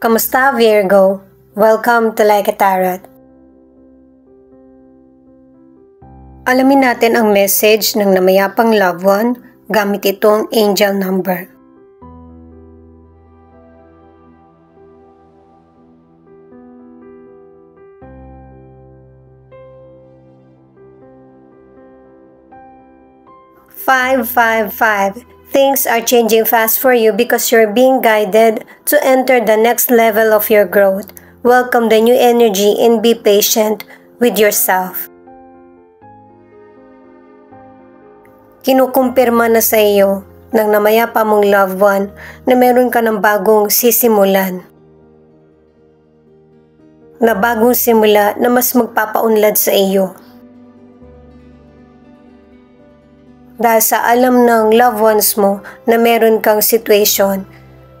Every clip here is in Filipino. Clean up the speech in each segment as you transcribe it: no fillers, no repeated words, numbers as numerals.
Kamusta, Virgo? Welcome to Like a Tarot. Alamin natin ang message ng namayapang loved one gamit itong angel number. Five, five, five. Things are changing fast for you because you're being guided to enter the next level of your growth. Welcome the new energy and be patient with yourself. Kinukumpirma na sa iyo ng namayapa mong loved one na meron ka ng bagong sisimulan. Na bagong simula na mas magpapaunlad sa iyo. Dahil sa alam ng loved ones mo na meron kang situation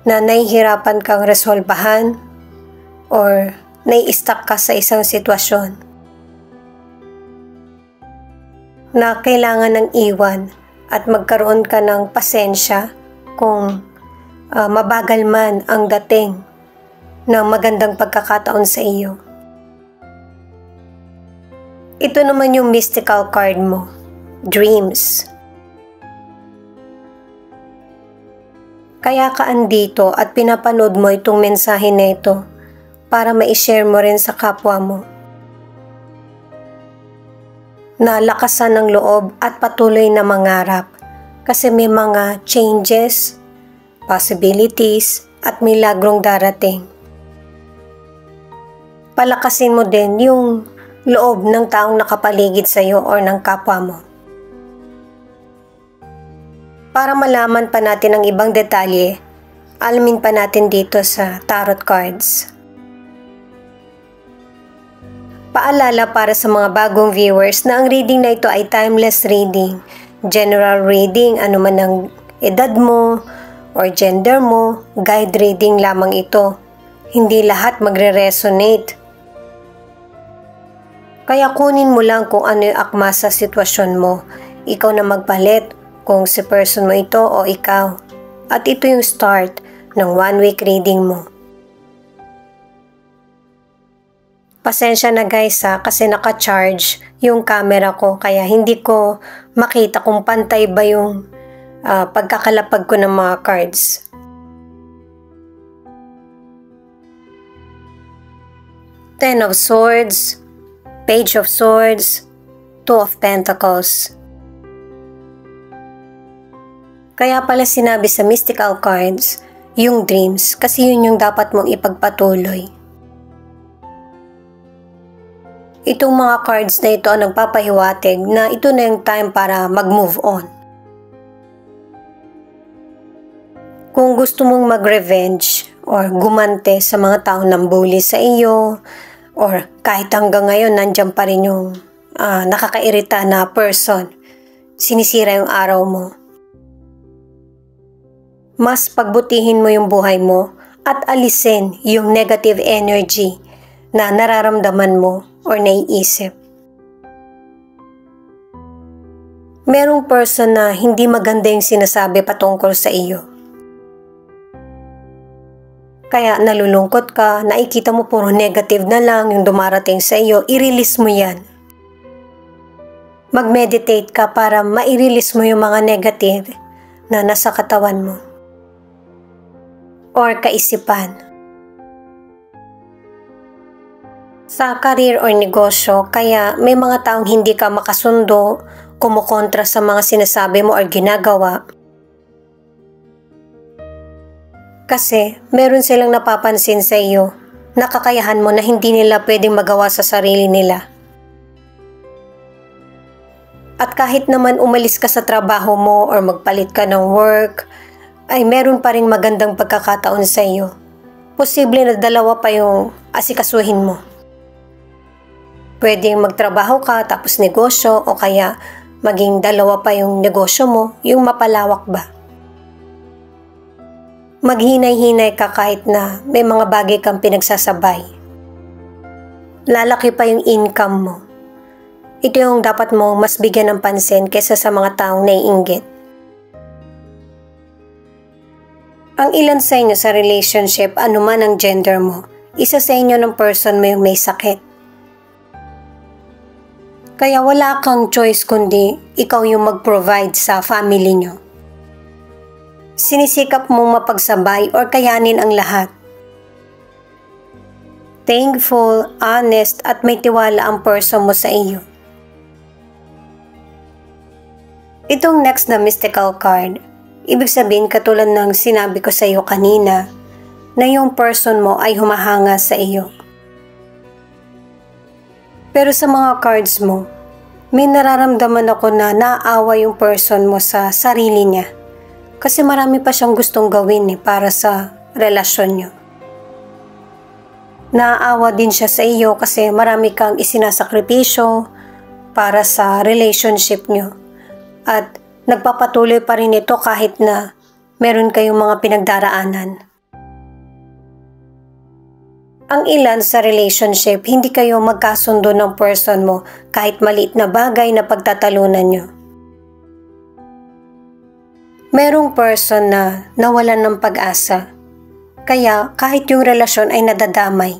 na nahihirapan kang resolbahan or nai-stuck ka sa isang sitwasyon na kailangan ng iwan at magkaroon ka ng pasensya kung mabagal man ang dating ng magandang pagkakataon sa iyo. Ito naman yung mystical card mo, Dreams. Kaya ka andito at pinapanood mo itong mensahe na ito para ma-share mo rin sa kapwa mo. Na lakasan ng loob at patuloy na mangarap kasi may mga changes, possibilities at milagrong darating. Palakasin mo din yung loob ng taong nakapaligid sa iyo o ng kapwa mo. Para malaman pa natin ang ibang detalye, alamin pa natin dito sa tarot cards. Paalala para sa mga bagong viewers na ang reading na ito ay timeless reading, general reading, anuman ang edad mo or gender mo, guide reading lamang ito. Hindi lahat magre-resonate. Kaya kunin mo lang kung ano yung akma sa sitwasyon mo. Ikaw na magpalit kung si person mo ito o ikaw. At ito yung start ng 1 week reading mo. Pasensya na guys kasi naka-charge yung camera ko kaya hindi ko makita kung pantay ba yung pagkakalapag ko ng mga cards. Ten of Swords, Page of Swords, Two of Pentacles. Kaya pala sinabi sa mystical cards, yung dreams, kasi yun yung dapat mong ipagpatuloy. Itong mga cards na ito ang nagpapahiwatig na ito na yung time para mag-move on. Kung gusto mong mag-revenge or gumante sa mga taong nambuli sa iyo, or kahit hanggang ngayon nandiyan pa rin yung nakakairita na person, sinisira yung araw mo. Mas pagbutihin mo yung buhay mo at alisin yung negative energy na nararamdaman mo or naiisip. Merong person na hindi maganda yung sinasabi patungkol sa iyo. Kaya nalulungkot ka, nakikita mo puro negative na lang yung dumarating sa iyo, i-release mo yan. Mag-meditate ka para ma-release mo yung mga negative na nasa katawan mo or kaisipan. Sa career or negosyo, kaya may mga taong hindi ka makasundo, kumukontra sa mga sinasabi mo or ginagawa. Kasi meron silang napapansin sa iyo na kakayahan mo na hindi nila pwedeng magawa sa sarili nila. At kahit naman umalis ka sa trabaho mo or magpalit ka ng work, ay meron pa ring magandang pagkakataon sa iyo. Posible na dalawa pa yung asikasuhin mo. Pwedeng magtrabaho ka tapos negosyo o kaya maging dalawa pa yung negosyo mo, yung mapalawak ba. Maghinay-hinay ka kahit na may mga bagay kang pinagsasabay. Lalaki pa yung income mo. Ito yung dapat mo mas bigyan ng pansin kaysa sa mga taong naiinggit. Ang ilan sa inyo sa relationship, anuman ang gender mo, isa sa inyo ng person mo yung may sakit. Kaya wala kang choice kundi ikaw yung mag-provide sa family nyo. Sinisikap mong mapagsabay or kayanin ang lahat. Thankful, honest at may tiwala ang person mo sa iyo. Itong next na mystical card, ibig sabihin katulad ng sinabi ko sa iyo kanina, na yung person mo ay humahanga sa iyo. Pero sa mga cards mo, may nararamdaman ako na naawa yung person mo sa sarili niya. Kasi marami pa siyang gustong gawin para sa relasyon niyo. Naawa din siya sa iyo kasi marami kang isinasakripisyo para sa relationship niyo. At nagpapatuloy pa rin ito kahit na meron kayong mga pinagdaraanan. Ang ilan sa relationship, hindi kayo magkasundo ng person mo kahit maliit na bagay na pagtatalunan nyo. Merong person na nawalan ng pag-asa, kaya kahit yung relasyon ay nadadamay.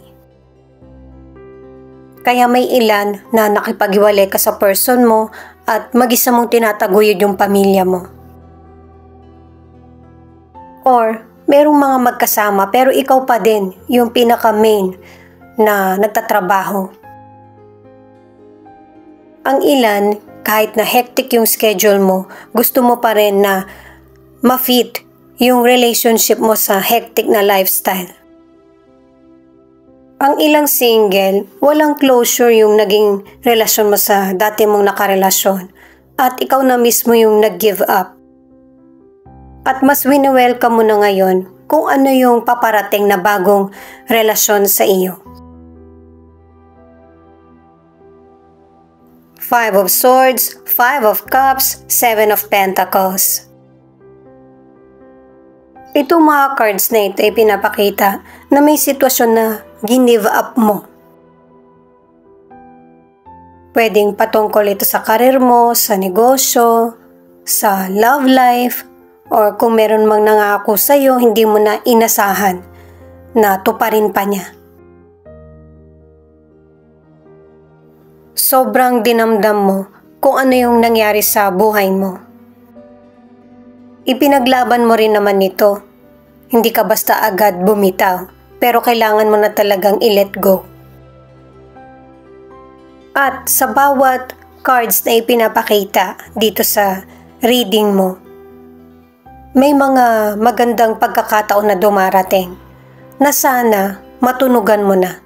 Kaya may ilan na nakipag-iwalay ka sa person mo at mag-isa mong tinataguyod yung pamilya mo. Or merong mga magkasama pero ikaw pa din yung pinaka-main na nagtatrabaho. Ang ilan, kahit na hectic yung schedule mo, gusto mo pa rin na ma-fit yung relationship mo sa hectic na lifestyle. Ang ilang single, walang closure yung naging relasyon mo sa dati mong nakarelasyon at ikaw na mismo yung nag-give up. At mas wini-welcome mo na ngayon kung ano yung paparating na bagong relasyon sa iyo. 5 of Swords, 5 of Cups, 7 of Pentacles. Itong mga cards na ito ay pinapakita na may sitwasyon na ginive up mo. Pwedeng patungkol ito sa karir mo, sa negosyo, sa love life, or kung meron mang nangako sa iyo, hindi mo na inasahan na tuparin pa niya. Sobrang dinamdam mo kung ano yung nangyari sa buhay mo. Ipinaglaban mo rin naman ito. Hindi ka basta agad bumitaw, pero kailangan mo na talagang i-let go. At sa bawat cards na ipinapakita dito sa reading mo, may mga magandang pagkakataon na dumarating na sana matunugan mo na.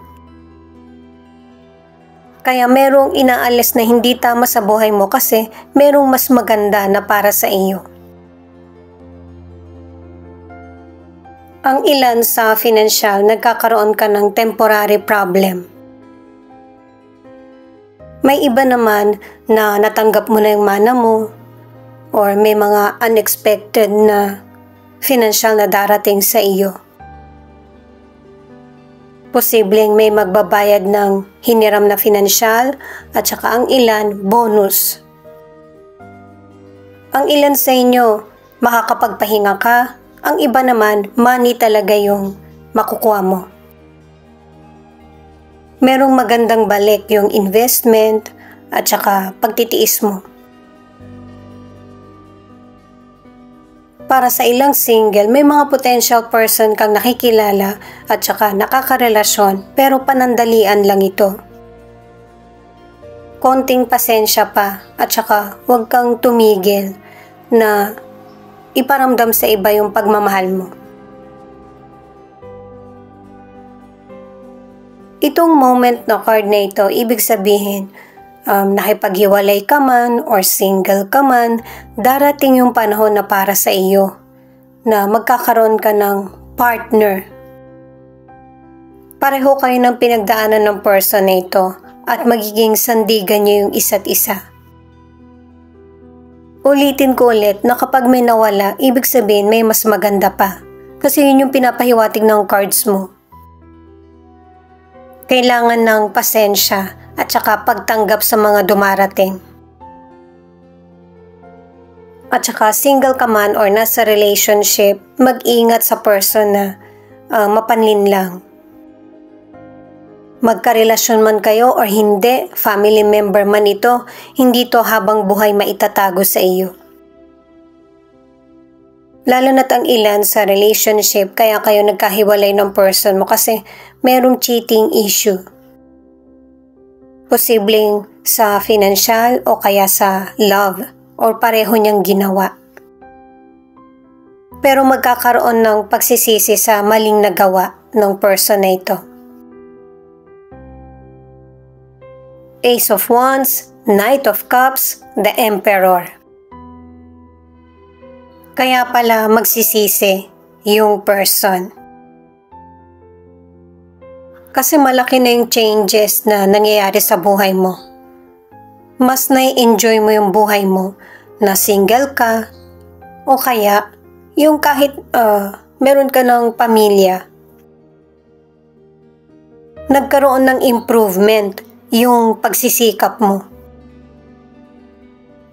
Kaya merong inaalis na hindi tama sa buhay mo kasi merong mas maganda na para sa iyo. Ang ilan sa financial, nagkakaroon ka ng temporary problem. May iba naman na natanggap mo na yung mana mo or may mga unexpected na financial na darating sa iyo. Posibleng may magbabayad ng hiniram na financial at saka ang ilan, bonus. Ang ilan sa inyo, makakapagpahinga ka. Ang iba naman, money talaga yung makukuha mo. Merong magandang balik yung investment at saka pagtitiis mo. Para sa ilang single, may mga potential person kang nakikilala at saka nakakarelasyon pero panandalian lang ito. Konting pasensya pa at saka huwag kang tumigil na iparamdam sa iba yung pagmamahal mo. Itong moment na card na ito, ibig sabihin, nakipaghiwalay ka man or single ka man, darating yung panahon na para sa iyo na magkakaroon ka ng partner. Pareho kayo ng pinagdaanan ng person na ito at magiging sandigan niyo yung isa't isa. Ulitin ko ulit na kapag may nawala, ibig sabihin may mas maganda pa. Kasi yun yung pinapahiwatig ng cards mo. Kailangan ng pasensya at saka pagtanggap sa mga dumarating. At saka single ka man or nasa relationship, mag-ingat sa person na mapanlin lang. Magkarelasyon man kayo or hindi, family member man ito, hindi to habang buhay maitatago sa iyo. Lalo na't ang ilan sa relationship kaya kayo nagkahiwalay ng person mo kasi merong cheating issue. Posibleng sa financial o kaya sa love or pareho niyang ginawa. Pero magkakaroon ng pagsisisi sa maling nagawa ng person na ito. Ace of Wands, Knight of Cups, the Emperor. Kaya pala magsisisi yung person. Kasi malaki na yung changes na nangyayari sa buhay mo. Mas nai-enjoy mo yung buhay mo na single ka o kaya yung kahit meron ka ng pamilya. Nagkaroon ng improvement yung pagsisikap mo.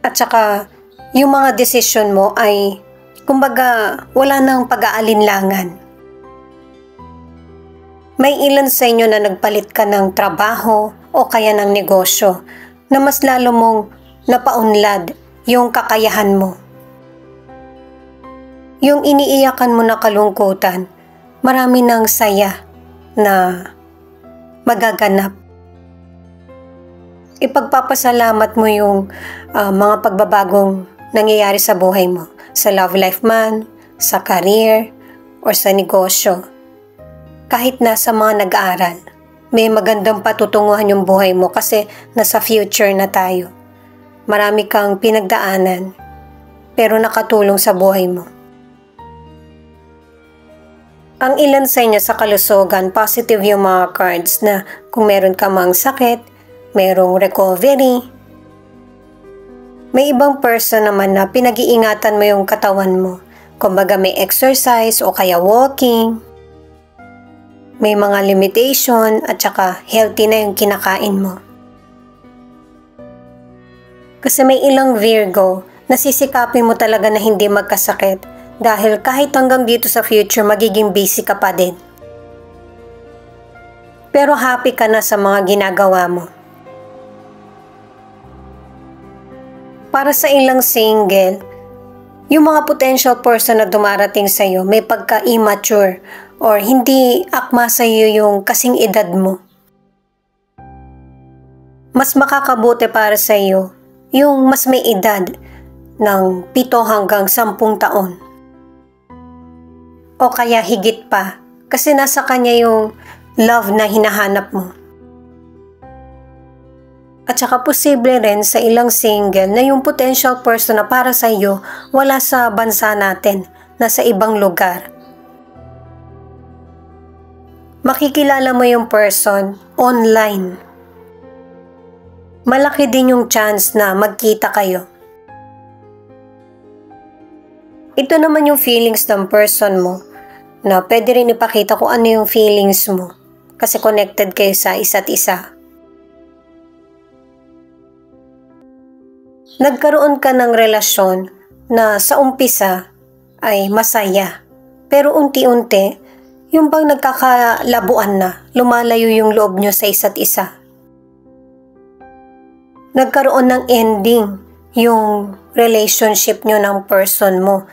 At saka yung mga desisyon mo ay kumbaga wala nang pag-aalinlangan. May ilan sa inyo na nagpalit ka ng trabaho o kaya ng negosyo na mas lalo mong napaunlad yung kakayahan mo. Yung iniiyakan mo na kalungkutan, marami ng saya na magaganap. Ipagpapasalamat mo yung mga pagbabagong nangyayari sa buhay mo, sa love life man, sa career, or sa negosyo. Kahit nasa mga nag-aaral, may magandang patutunguhan yung buhay mo kasi nasa future na tayo. Marami kang pinagdaanan, pero nakatulong sa buhay mo. Ang ilan sa inyo sa kalusugan, positive yung mga cards na kung meron ka mang sakit, merong recovery. May ibang person naman na pinag-iingatan mo yung katawan mo. Kumbaga may exercise o kaya walking. May mga limitation at saka healthy na yung kinakain mo. Kasi may ilang Virgo, nasisikapin mo talaga na hindi magkasakit dahil kahit hanggang dito sa future magiging busy ka pa din. Pero happy ka na sa mga ginagawa mo. Para sa ilang single, yung mga potential person na dumarating sa iyo may pagka-immature or hindi akma sa iyo yung kasing edad mo. Mas makakabuti para sa iyo yung mas may edad ng 7 hanggang 10 taon. O kaya higit pa kasi nasa kanya yung love na hinahanap mo. At saka posible rin sa ilang single na yung potential person na para sa iyo wala sa bansa natin, nasa ibang lugar. Makikilala mo yung person online. Malaki din yung chance na magkita kayo. Ito naman yung feelings ng person mo na pwede rin ipakita kung ano yung feelings mo kasi connected kayo sa isa't isa. Nagkaroon ka ng relasyon na sa umpisa ay masaya pero unti-unti yung bang nagkakalabuan na, lumalayo yung loob nyo sa isa't isa. Nagkaroon ng ending yung relationship nyo ng person mo.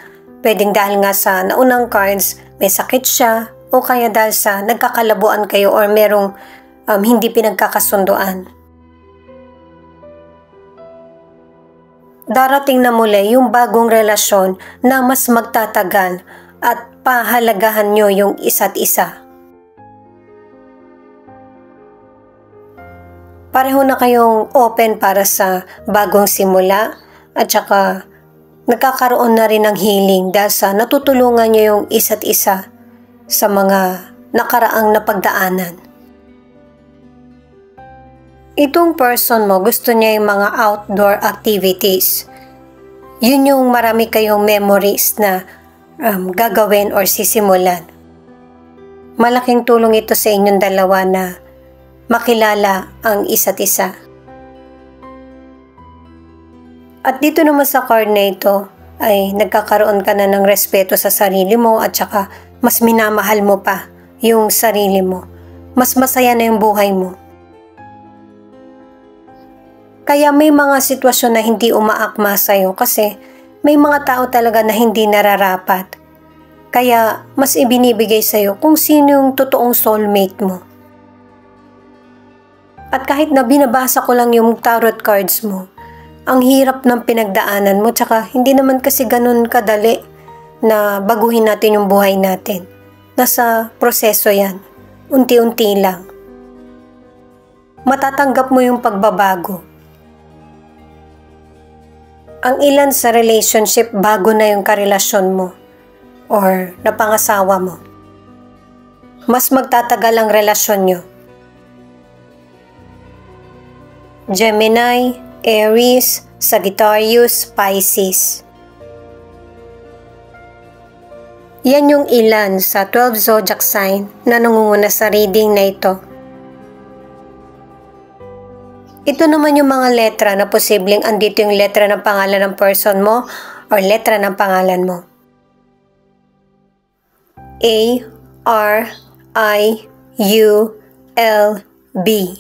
Pwedeng dahil nga sa naunang cards, may sakit siya o kaya dahil sa nagkakalabuan kayo or merong hindi pinagkakasunduan. Darating na muli yung bagong relasyon na mas magtatagal at pahalagahan nyo yung isa't isa. Pareho na kayong open para sa bagong simula at saka nagkakaroon na rin ng healing dahil sa natutulungan nyo yung isa't isa sa mga nakaraang napagdaanan. Itong person mo gusto niya yung mga outdoor activities. Yun yung marami kayong memories na gagawin or sisimulan. Malaking tulong ito sa inyong dalawa na makilala ang isa't isa. At dito naman sa card na ito, ay nagkakaroon ka na ng respeto sa sarili mo at saka mas minamahal mo pa yung sarili mo. Mas masaya na yung buhay mo. Kaya may mga sitwasyon na hindi umaakma sa'yo kasi may mga tao talaga na hindi nararapat. Kaya mas ibinibigay sa'yo kung sino yung totoong soulmate mo. At kahit na binabasa ko lang yung tarot cards mo, ang hirap ng pinagdaanan mo, tsaka hindi naman kasi ganun kadali na baguhin natin yung buhay natin. Nasa proseso yan. Unti-unti lang. Matatanggap mo yung pagbabago. Ang ilan sa relationship bago na yung karelasyon mo or napangasawa mo. Mas magtatagal ang relasyon nyo. Gemini, Aries, Sagittarius, Pisces. Yan yung ilan sa 12 zodiac sign na nangunguna sa reading na ito. Ito naman yung mga letra na posibleng andito yung letra ng pangalan ng person mo or letra ng pangalan mo. A, R, I, U, L, B.